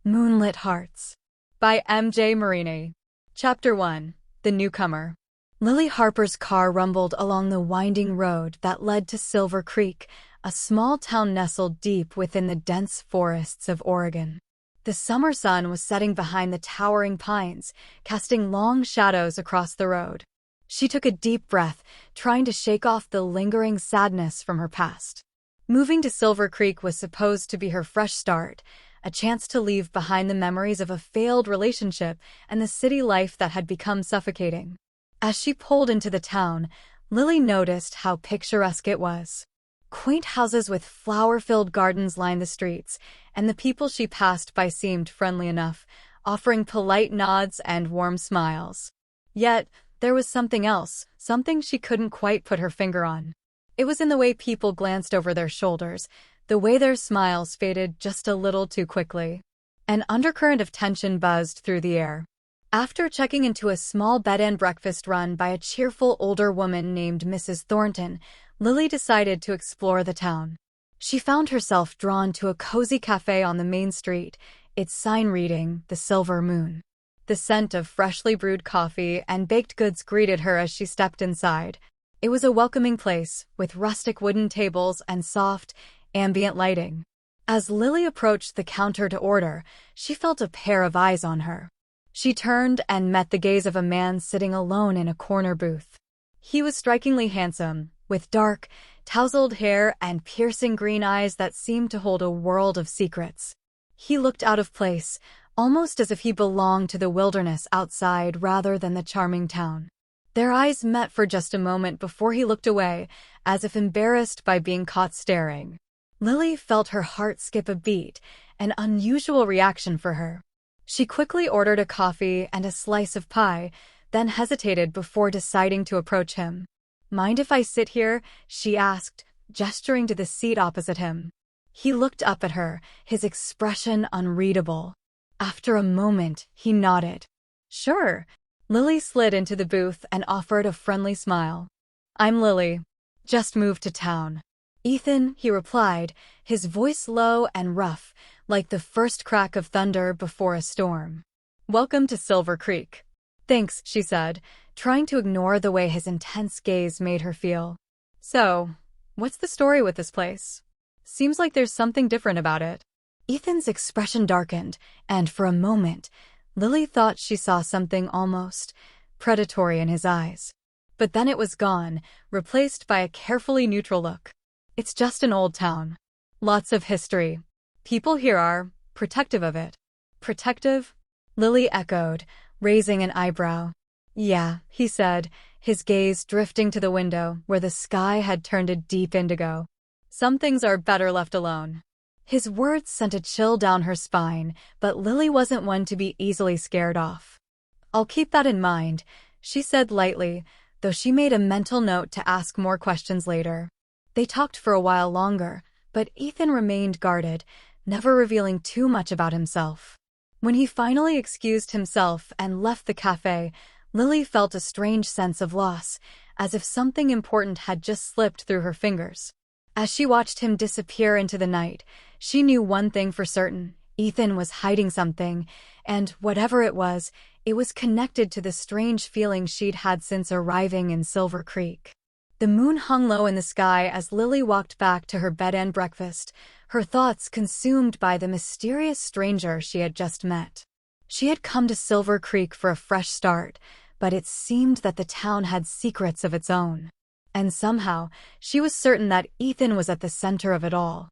Moonlit Hearts by M.J. Marinay. Chapter 1. The Newcomer. Lily Harper's car rumbled along the winding road that led to Silver Creek, a small town nestled deep within the dense forests of Oregon. The summer sun was setting behind the towering pines, casting long shadows across the road. She took a deep breath, trying to shake off the lingering sadness from her past. Moving to Silver Creek was supposed to be her fresh start, a chance to leave behind the memories of a failed relationship and the city life that had become suffocating. As she pulled into the town, Lily noticed how picturesque it was. Quaint houses with flower-filled gardens lined the streets, and the people she passed by seemed friendly enough, offering polite nods and warm smiles. Yet, there was something else, something she couldn't quite put her finger on. It was in the way people glanced over their shoulders, the way their smiles faded just a little too quickly. An undercurrent of tension buzzed through the air. After checking into a small bed-and-breakfast run by a cheerful older woman named Mrs. Thornton, Lily decided to explore the town. She found herself drawn to a cozy cafe on the main street, its sign reading, "The Silver Moon." The scent of freshly brewed coffee and baked goods greeted her as she stepped inside. It was a welcoming place, with rustic wooden tables and soft, ambient lighting. As Lily approached the counter to order, she felt a pair of eyes on her. She turned and met the gaze of a man sitting alone in a corner booth. He was strikingly handsome, with dark, tousled hair and piercing green eyes that seemed to hold a world of secrets. He looked out of place, almost as if he belonged to the wilderness outside rather than the charming town. Their eyes met for just a moment before he looked away, as if embarrassed by being caught staring. Lily felt her heart skip a beat, an unusual reaction for her. She quickly ordered a coffee and a slice of pie, then hesitated before deciding to approach him. "Mind if I sit here?" she asked, gesturing to the seat opposite him. He looked up at her, his expression unreadable. After a moment, he nodded. "Sure." Lily slid into the booth and offered a friendly smile. "I'm Lily. Just moved to town." "Ethan," he replied, his voice low and rough, like the first crack of thunder before a storm. "Welcome to Silver Creek." "Thanks," she said, trying to ignore the way his intense gaze made her feel. "So, what's the story with this place? Seems like there's something different about it." Ethan's expression darkened, and for a moment, Lily thought she saw something almost predatory in his eyes. But then it was gone, replaced by a carefully neutral look. "It's just an old town. Lots of history. People here are protective of it." "Protective?" Lily echoed, raising an eyebrow. "Yeah," he said, his gaze drifting to the window where the sky had turned a deep indigo. "Some things are better left alone." His words sent a chill down her spine, but Lily wasn't one to be easily scared off. "I'll keep that in mind," she said lightly, though she made a mental note to ask more questions later. They talked for a while longer, but Ethan remained guarded, never revealing too much about himself. When he finally excused himself and left the cafe, Lily felt a strange sense of loss, as if something important had just slipped through her fingers. As she watched him disappear into the night, she knew one thing for certain: Ethan was hiding something, and whatever it was connected to the strange feeling she'd had since arriving in Silver Creek. The moon hung low in the sky as Lily walked back to her bed and breakfast, her thoughts consumed by the mysterious stranger she had just met. She had come to Silver Creek for a fresh start, but it seemed that the town had secrets of its own. And somehow, she was certain that Ethan was at the center of it all.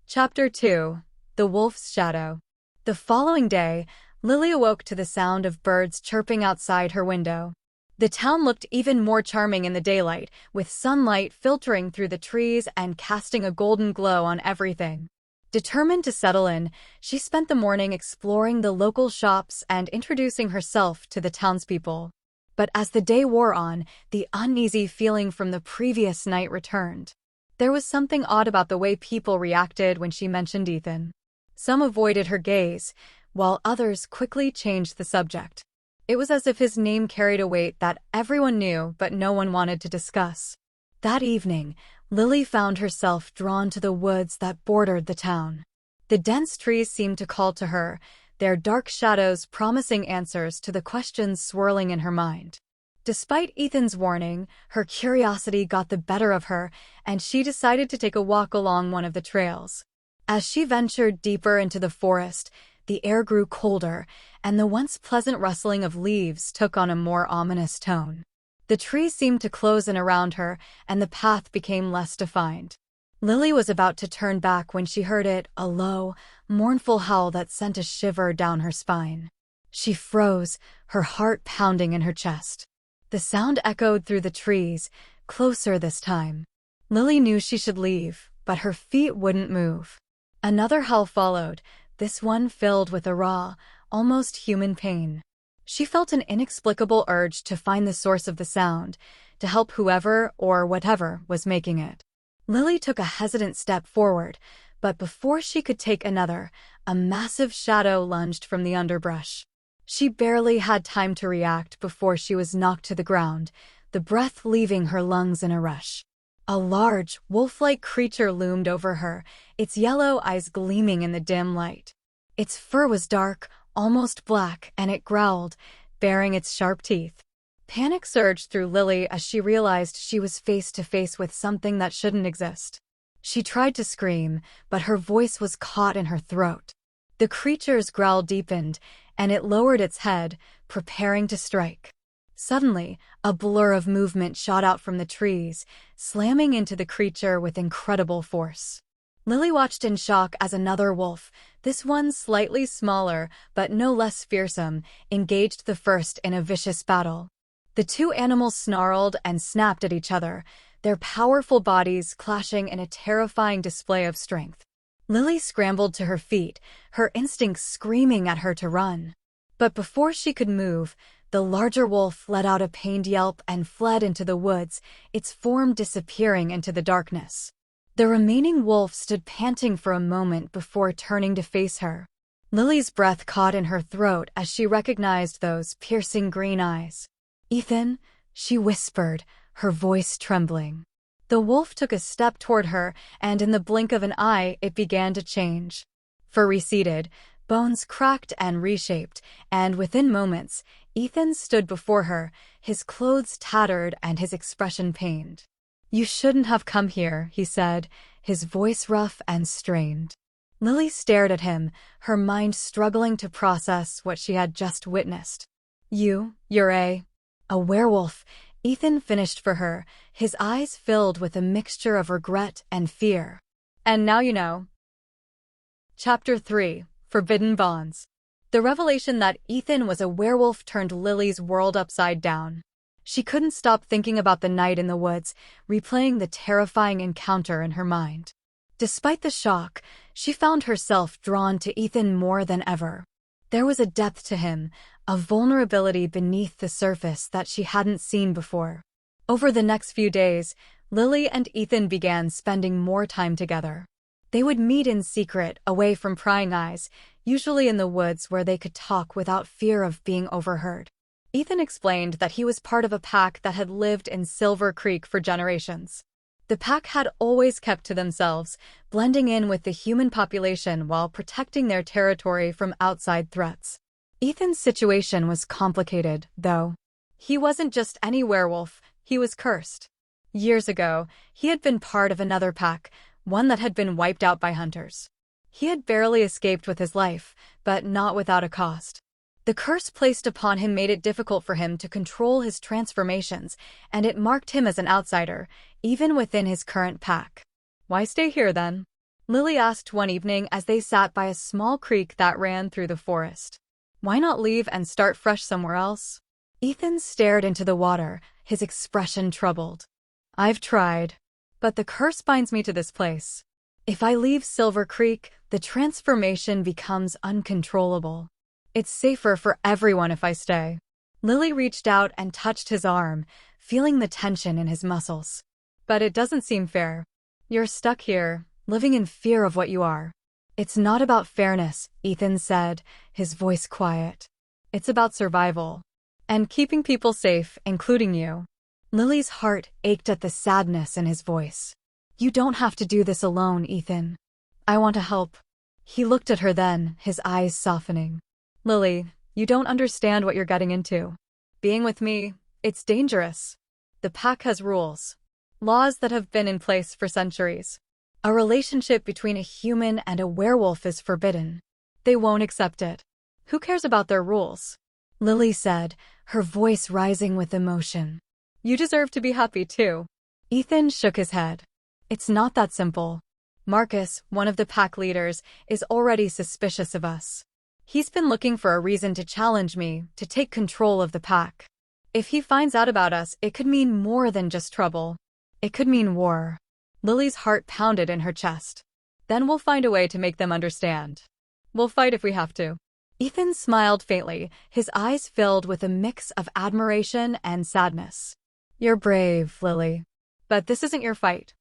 Chapter 2. The Wolf's Shadow. The following day, Lily awoke to the sound of birds chirping outside her window. The town looked even more charming in the daylight, with sunlight filtering through the trees and casting a golden glow on everything. Determined to settle in, she spent the morning exploring the local shops and introducing herself to the townspeople. But as the day wore on, the uneasy feeling from the previous night returned. There was something odd about the way people reacted when she mentioned Ethan. Some avoided her gaze, while others quickly changed the subject. It was as if his name carried a weight that everyone knew but no one wanted to discuss. That evening, Lily found herself drawn to the woods that bordered the town. The dense trees seemed to call to her, their dark shadows promising answers to the questions swirling in her mind. Despite Ethan's warning, her curiosity got the better of her, and she decided to take a walk along one of the trails. As she ventured deeper into the forest, the air grew colder, and the once pleasant rustling of leaves took on a more ominous tone. The trees seemed to close in around her, and the path became less defined. Lily was about to turn back when she heard it, a low, mournful howl that sent a shiver down her spine. She froze, her heart pounding in her chest. The sound echoed through the trees, closer this time. Lily knew she should leave, but her feet wouldn't move. Another howl followed, this one filled with a raw, almost human pain. She felt an inexplicable urge to find the source of the sound, to help whoever or whatever was making it. Lily took a hesitant step forward, but before she could take another, a massive shadow lunged from the underbrush. She barely had time to react before she was knocked to the ground, the breath leaving her lungs in a rush. A large, wolf-like creature loomed over her, its yellow eyes gleaming in the dim light. Its fur was dark, almost black, and it growled, baring its sharp teeth. Panic surged through Lily as she realized she was face to face with something that shouldn't exist. She tried to scream, but her voice was caught in her throat. The creature's growl deepened, and it lowered its head, preparing to strike. Suddenly, a blur of movement shot out from the trees, slamming into the creature with incredible force. Lily watched in shock as another wolf, this one slightly smaller but no less fearsome, engaged the first in a vicious battle. The two animals snarled and snapped at each other, their powerful bodies clashing in a terrifying display of strength. Lily scrambled to her feet, her instincts screaming at her to run. But before she could move, the larger wolf let out a pained yelp and fled into the woods, its form disappearing into the darkness. The remaining wolf stood panting for a moment before turning to face her. Lily's breath caught in her throat as she recognized those piercing green eyes. "Ethan," she whispered, her voice trembling. The wolf took a step toward her, and in the blink of an eye it began to change. Fur receded, bones cracked and reshaped, and within moments, Ethan stood before her, his clothes tattered and his expression pained. "You shouldn't have come here," he said, his voice rough and strained. Lily stared at him, her mind struggling to process what she had just witnessed. You're a werewolf," Ethan finished for her, his eyes filled with a mixture of regret and fear. "And now you know." Chapter 3: Forbidden Bonds. The revelation that Ethan was a werewolf turned Lily's world upside down. She couldn't stop thinking about the night in the woods, replaying the terrifying encounter in her mind. Despite the shock, she found herself drawn to Ethan more than ever. There was a depth to him, a vulnerability beneath the surface that she hadn't seen before. Over the next few days, Lily and Ethan began spending more time together. They would meet in secret, away from prying eyes, usually in the woods where they could talk without fear of being overheard. Ethan explained that he was part of a pack that had lived in Silver Creek for generations. The pack had always kept to themselves, blending in with the human population while protecting their territory from outside threats. Ethan's situation was complicated, though. He wasn't just any werewolf, he was cursed. Years ago, he had been part of another pack, one that had been wiped out by hunters. He had barely escaped with his life, but not without a cost. The curse placed upon him made it difficult for him to control his transformations, and it marked him as an outsider, even within his current pack. "Why stay here, then?" Lily asked one evening as they sat by a small creek that ran through the forest. "Why not leave and start fresh somewhere else?" Ethan stared into the water, his expression troubled. "I've tried, but the curse binds me to this place. If I leave Silver Creek, the transformation becomes uncontrollable. It's safer for everyone if I stay." Lily reached out and touched his arm, feeling the tension in his muscles. "But it doesn't seem fair. You're stuck here, living in fear of what you are." "It's not about fairness," Ethan said, his voice quiet. "It's about survival. And keeping people safe, including you." Lily's heart ached at the sadness in his voice. "You don't have to do this alone, Ethan. I want to help." He looked at her then, his eyes softening. Lily, you don't understand what you're getting into. Being with me, it's dangerous. The pack has rules. Laws that have been in place for centuries. A relationship between a human and a werewolf is forbidden. They won't accept it. Who cares about their rules? Lily said, her voice rising with emotion. You deserve to be happy too. Ethan shook his head. It's not that simple. Marcus, one of the pack leaders, is already suspicious of us. He's been looking for a reason to challenge me, to take control of the pack. If he finds out about us, it could mean more than just trouble. It could mean war. Lily's heart pounded in her chest. Then we'll find a way to make them understand. We'll fight if we have to. Ethan smiled faintly, his eyes filled with a mix of admiration and sadness. You're brave, Lily. But this isn't your fight.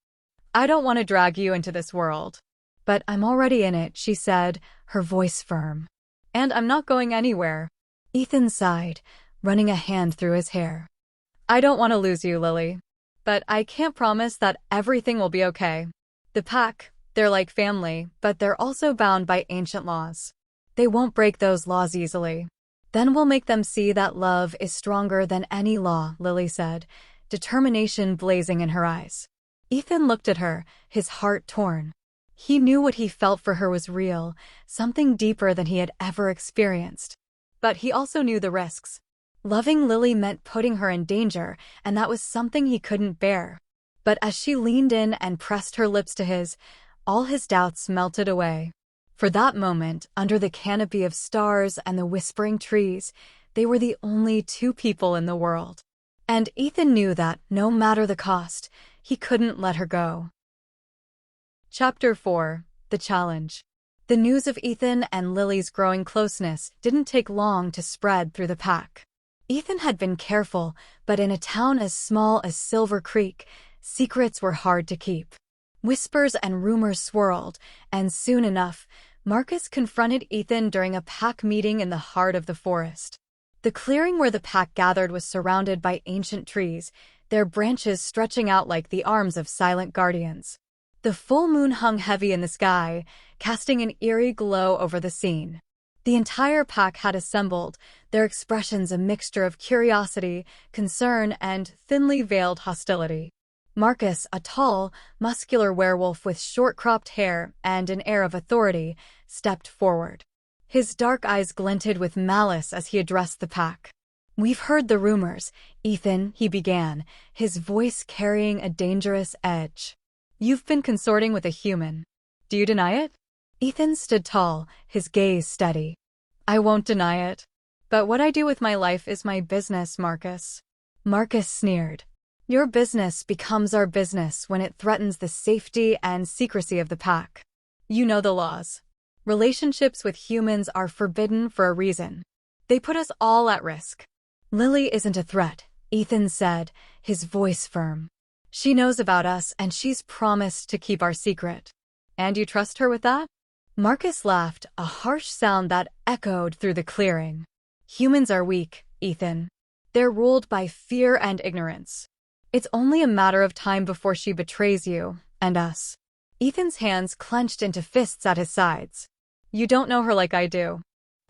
I don't want to drag you into this world. But I'm already in it, she said, her voice firm. And I'm not going anywhere. Ethan sighed, running a hand through his hair. I don't want to lose you, Lily. But I can't promise that everything will be okay. The pack, they're like family, but they're also bound by ancient laws. They won't break those laws easily. Then we'll make them see that love is stronger than any law, Lily said, determination blazing in her eyes. Ethan looked at her, his heart torn. He knew what he felt for her was real, something deeper than he had ever experienced. But he also knew the risks. Loving Lily meant putting her in danger, and that was something he couldn't bear. But as she leaned in and pressed her lips to his, all his doubts melted away. For that moment, under the canopy of stars and the whispering trees, they were the only two people in the world. And Ethan knew that, no matter the cost, he couldn't let her go. Chapter 4. The Challenge. The news of Ethan and Lily's growing closeness didn't take long to spread through the pack. Ethan had been careful, but in a town as small as Silver Creek, secrets were hard to keep. Whispers and rumors swirled, and soon enough, Marcus confronted Ethan during a pack meeting in the heart of the forest. The clearing where the pack gathered was surrounded by ancient trees, their branches stretching out like the arms of silent guardians. The full moon hung heavy in the sky, casting an eerie glow over the scene. The entire pack had assembled, their expressions a mixture of curiosity, concern, and thinly veiled hostility. Marcus, a tall, muscular werewolf with short-cropped hair and an air of authority, stepped forward. His dark eyes glinted with malice as he addressed the pack. We've heard the rumors, Ethan, he began, his voice carrying a dangerous edge. You've been consorting with a human. Do you deny it? Ethan stood tall, his gaze steady. I won't deny it. But what I do with my life is my business, Marcus. Marcus sneered. Your business becomes our business when it threatens the safety and secrecy of the pack. You know the laws. Relationships with humans are forbidden for a reason. They put us all at risk. Lily isn't a threat, Ethan said, his voice firm. She knows about us and she's promised to keep our secret. And you trust her with that? Marcus laughed, a harsh sound that echoed through the clearing. Humans are weak, Ethan. They're ruled by fear and ignorance. It's only a matter of time before she betrays you, and us. Ethan's hands clenched into fists at his sides. You don't know her like I do.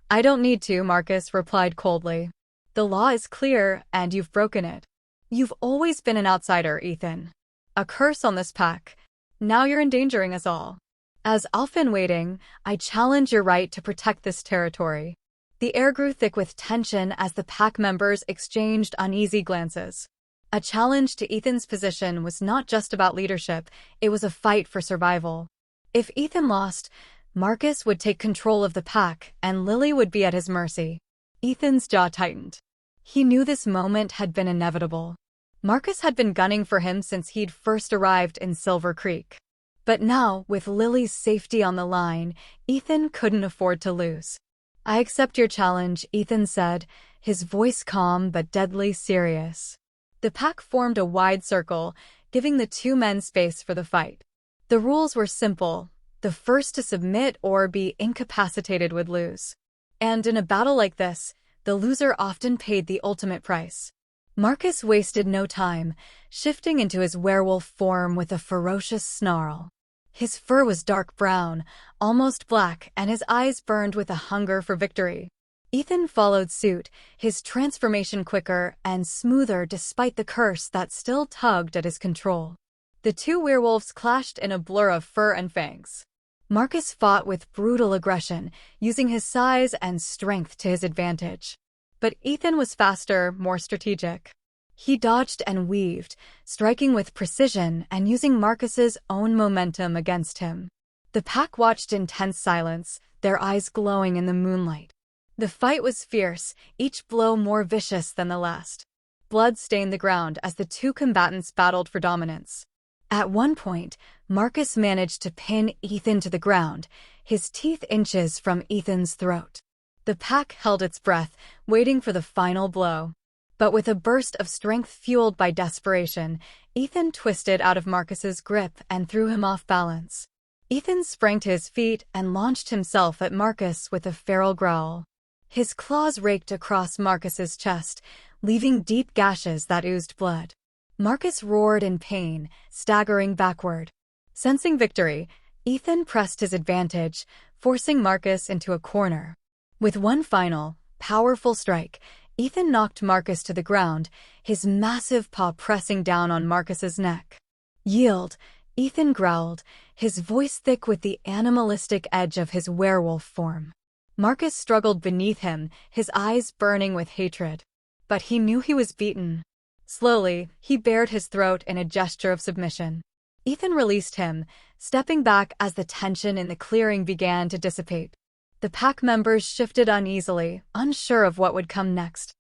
I don't need to, Marcus replied coldly. The law is clear, and you've broken it. You've always been an outsider, Ethan. A curse on this pack. Now you're endangering us all. As Alpha-in-waiting, I challenge your right to protect this territory. The air grew thick with tension as the pack members exchanged uneasy glances. A challenge to Ethan's position was not just about leadership, it was a fight for survival. If Ethan lost, Marcus would take control of the pack, and Lily would be at his mercy. Ethan's jaw tightened. He knew this moment had been inevitable. Marcus had been gunning for him since he'd first arrived in Silver Creek. But now, with Lily's safety on the line, Ethan couldn't afford to lose. I accept your challenge, Ethan said, his voice calm but deadly serious. The pack formed a wide circle, giving the two men space for the fight. The rules were simple. The first to submit or be incapacitated would lose. And in a battle like this, the loser often paid the ultimate price. Marcus wasted no time, shifting into his werewolf form with a ferocious snarl. His fur was dark brown, almost black, and his eyes burned with a hunger for victory. Ethan followed suit, his transformation quicker and smoother despite the curse that still tugged at his control. The two werewolves clashed in a blur of fur and fangs. Marcus fought with brutal aggression, using his size and strength to his advantage. But Ethan was faster, more strategic. He dodged and weaved, striking with precision and using Marcus's own momentum against him. The pack watched in tense silence, their eyes glowing in the moonlight. The fight was fierce, each blow more vicious than the last. Blood stained the ground as the two combatants battled for dominance. At one point, Marcus managed to pin Ethan to the ground, his teeth inches from Ethan's throat. The pack held its breath, waiting for the final blow. But with a burst of strength fueled by desperation, Ethan twisted out of Marcus's grip and threw him off balance. Ethan sprang to his feet and launched himself at Marcus with a feral growl. His claws raked across Marcus's chest, leaving deep gashes that oozed blood. Marcus roared in pain, staggering backward. Sensing victory, Ethan pressed his advantage, forcing Marcus into a corner. With one final, powerful strike, Ethan knocked Marcus to the ground, his massive paw pressing down on Marcus's neck. "Yield," Ethan growled, his voice thick with the animalistic edge of his werewolf form. Marcus struggled beneath him, his eyes burning with hatred. But he knew he was beaten. Slowly, he bared his throat in a gesture of submission. Ethan released him, stepping back as the tension in the clearing began to dissipate. The pack members shifted uneasily, unsure of what would come next.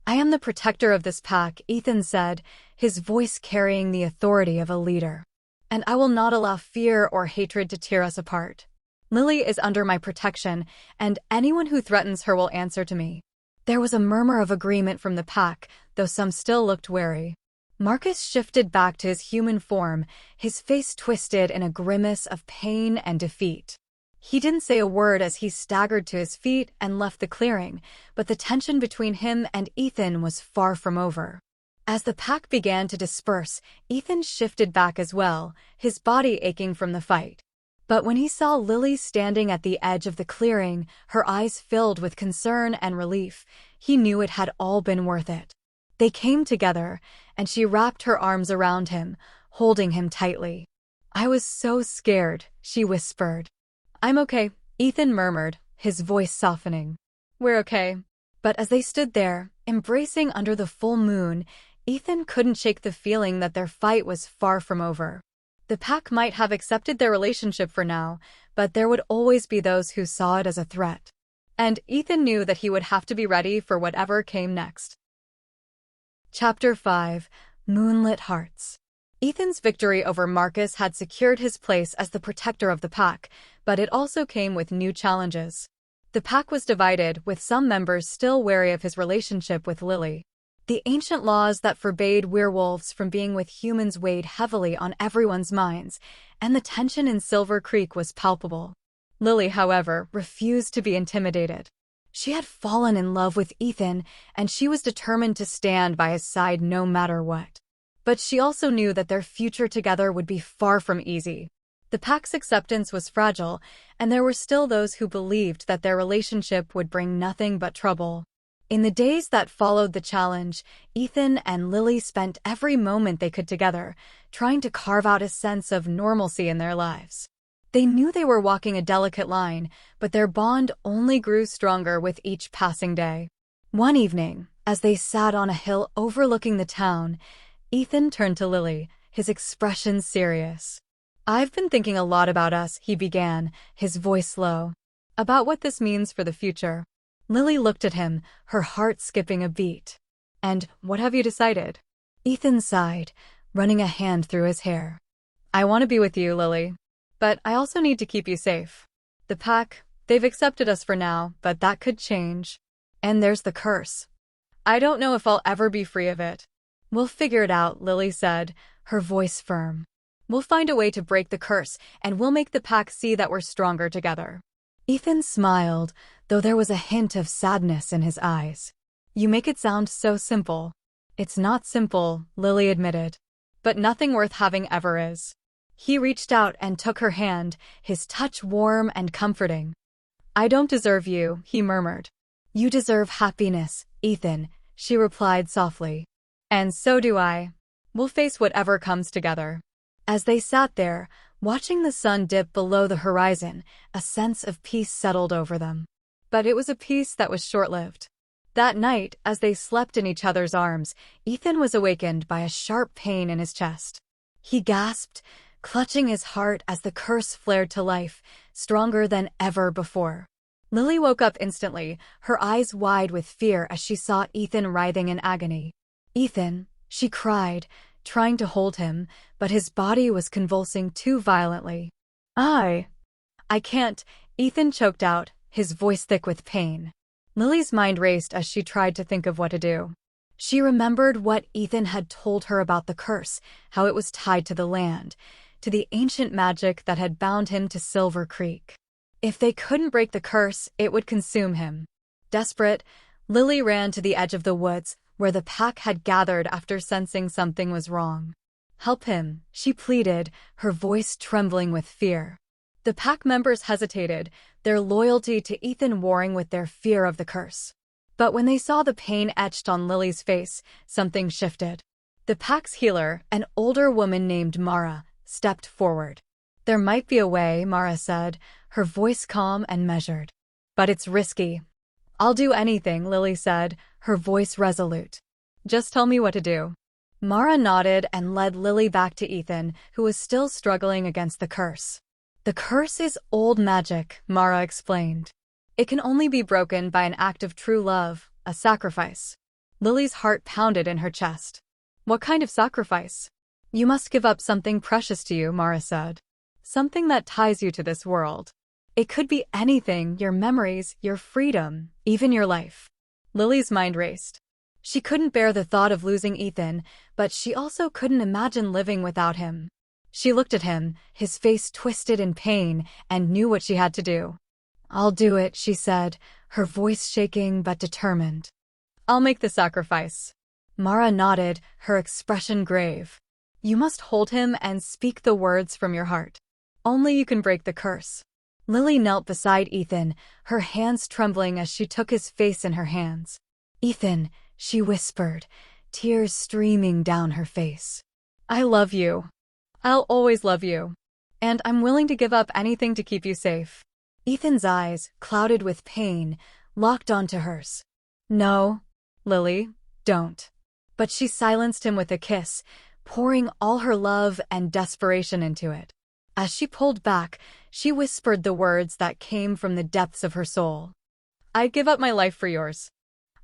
"I am the protector of this pack," Ethan said, his voice carrying the authority of a leader. "And I will not allow fear or hatred to tear us apart. Lily is under my protection, and anyone who threatens her will answer to me." There was a murmur of agreement from the pack, though some still looked wary. Marcus shifted back to his human form, his face twisted in a grimace of pain and defeat. He didn't say a word as he staggered to his feet and left the clearing, but the tension between him and Ethan was far from over. As the pack began to disperse, Ethan shifted back as well, his body aching from the fight. But when he saw Lily standing at the edge of the clearing, her eyes filled with concern and relief, he knew it had all been worth it. They came together, and she wrapped her arms around him, holding him tightly. "I was so scared," she whispered. "I'm okay," Ethan murmured, his voice softening. "We're okay." But as they stood there, embracing under the full moon, Ethan couldn't shake the feeling that their fight was far from over. The pack might have accepted their relationship for now, but there would always be those who saw it as a threat. And Ethan knew that he would have to be ready for whatever came next. Chapter 5: Moonlit Hearts. Ethan's victory over Marcus had secured his place as the protector of the pack, but it also came with new challenges. The pack was divided, with some members still wary of his relationship with Lily. The ancient laws that forbade werewolves from being with humans weighed heavily on everyone's minds, and the tension in Silver Creek was palpable. Lily, however, refused to be intimidated. She had fallen in love with Ethan, and she was determined to stand by his side no matter what. But she also knew that their future together would be far from easy. The pack's acceptance was fragile, and there were still those who believed that their relationship would bring nothing but trouble. In the days that followed the challenge, Ethan and Lily spent every moment they could together, trying to carve out a sense of normalcy in their lives. They knew they were walking a delicate line, but their bond only grew stronger with each passing day. One evening, as they sat on a hill overlooking the town, Ethan turned to Lily, his expression serious. "I've been thinking a lot about us," he began, his voice low. "About what this means for the future." Lily looked at him, her heart skipping a beat. "And what have you decided?" Ethan sighed, running a hand through his hair. "I want to be with you, Lily. But I also need to keep you safe. The pack, they've accepted us for now, but that could change. And there's the curse. I don't know if I'll ever be free of it." "We'll figure it out," Lily said, her voice firm. "We'll find a way to break the curse, and we'll make the pack see that we're stronger together." Ethan smiled, though there was a hint of sadness in his eyes. "You make it sound so simple." "It's not simple," Lily admitted. "But nothing worth having ever is." He reached out and took her hand, his touch warm and comforting. "I don't deserve you," he murmured. "You deserve happiness, Ethan," she replied softly. "And so do I. We'll face whatever comes together." As they sat there, watching the sun dip below the horizon, a sense of peace settled over them. But it was a peace that was short-lived. That night, as they slept in each other's arms, Ethan was awakened by a sharp pain in his chest. He gasped, clutching his heart as the curse flared to life, stronger than ever before. Lily woke up instantly, her eyes wide with fear as she saw Ethan writhing in agony. "Ethan," she cried, trying to hold him, but his body was convulsing too violently. I can't," Ethan choked out, his voice thick with pain. Lily's mind raced as she tried to think of what to do. She remembered what Ethan had told her about the curse, how it was tied to the land, to the ancient magic that had bound him to Silver Creek. If they couldn't break the curse, it would consume him. Desperate, Lily ran to the edge of the woods, where the pack had gathered after sensing something was wrong. "Help him," she pleaded, her voice trembling with fear. The pack members hesitated, their loyalty to Ethan warring with their fear of the curse. But when they saw the pain etched on Lily's face, something shifted. The pack's healer, an older woman named Mara, stepped forward. "There might be a way," Mara said, her voice calm and measured. "But it's risky." "I'll do anything," Lily said, her voice resolute. "Just tell me what to do." Mara nodded and led Lily back to Ethan, who was still struggling against the curse. "The curse is old magic," Mara explained. "It can only be broken by an act of true love, a sacrifice." Lily's heart pounded in her chest. "What kind of sacrifice?" "You must give up something precious to you," Mara said. "Something that ties you to this world. It could be anything, your memories, your freedom, even your life." Lily's mind raced. She couldn't bear the thought of losing Ethan, but she also couldn't imagine living without him. She looked at him, his face twisted in pain, and knew what she had to do. "I'll do it," she said, her voice shaking but determined. "I'll make the sacrifice." Mara nodded, her expression grave. "You must hold him and speak the words from your heart. Only you can break the curse." Lily knelt beside Ethan, her hands trembling as she took his face in her hands. "Ethan," she whispered, tears streaming down her face. "I love you. I'll always love you. And I'm willing to give up anything to keep you safe." Ethan's eyes, clouded with pain, locked onto hers. "No, Lily, don't." But she silenced him with a kiss, pouring all her love and desperation into it. As she pulled back, she whispered the words that came from the depths of her soul. "I give up my life for yours.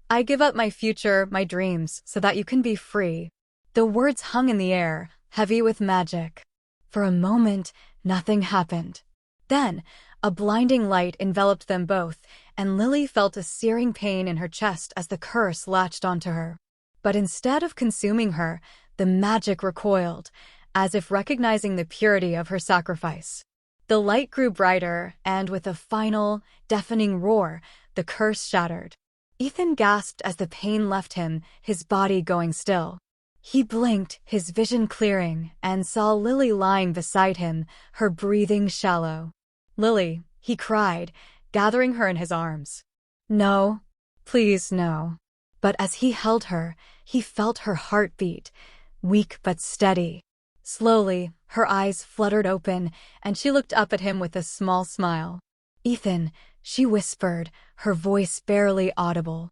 I give up my future, my dreams, so that you can be free." The words hung in the air, heavy with magic. For a moment, nothing happened. Then, a blinding light enveloped them both, and Lily felt a searing pain in her chest as the curse latched onto her. But instead of consuming her, the magic recoiled, as if recognizing the purity of her sacrifice. The light grew brighter, and with a final, deafening roar, the curse shattered. Ethan gasped as the pain left him, his body going still. He blinked, his vision clearing, and saw Lily lying beside him, her breathing shallow. "Lily," he cried, gathering her in his arms. "No, please no." But as he held her, he felt her heartbeat, weak but steady. Slowly, her eyes fluttered open, and she looked up at him with a small smile. "Ethan," she whispered, her voice barely audible.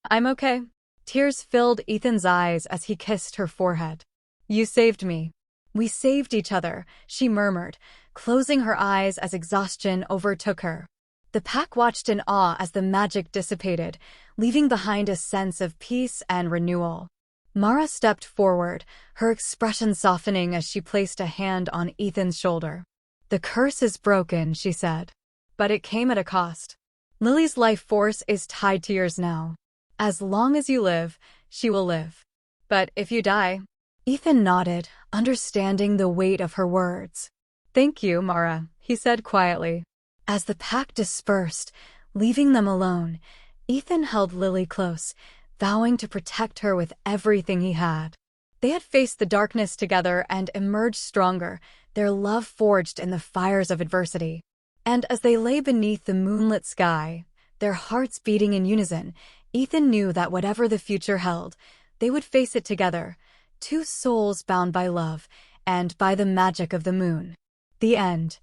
"I'm okay." Tears filled Ethan's eyes as he kissed her forehead. "You saved me." "We saved each other," she murmured, closing her eyes as exhaustion overtook her. The pack watched in awe as the magic dissipated, leaving behind a sense of peace and renewal. Mara stepped forward, her expression softening as she placed a hand on Ethan's shoulder. "The curse is broken," she said. "But it came at a cost. Lily's life force is tied to yours now. As long as you live, she will live. But if you die..." Ethan nodded, understanding the weight of her words. "Thank you, Mara," he said quietly. As the pack dispersed, leaving them alone, Ethan held Lily close, vowing to protect her with everything he had. They had faced the darkness together and emerged stronger, their love forged in the fires of adversity. And as they lay beneath the moonlit sky, their hearts beating in unison, Ethan knew that whatever the future held, they would face it together, two souls bound by love and by the magic of the moon. The end.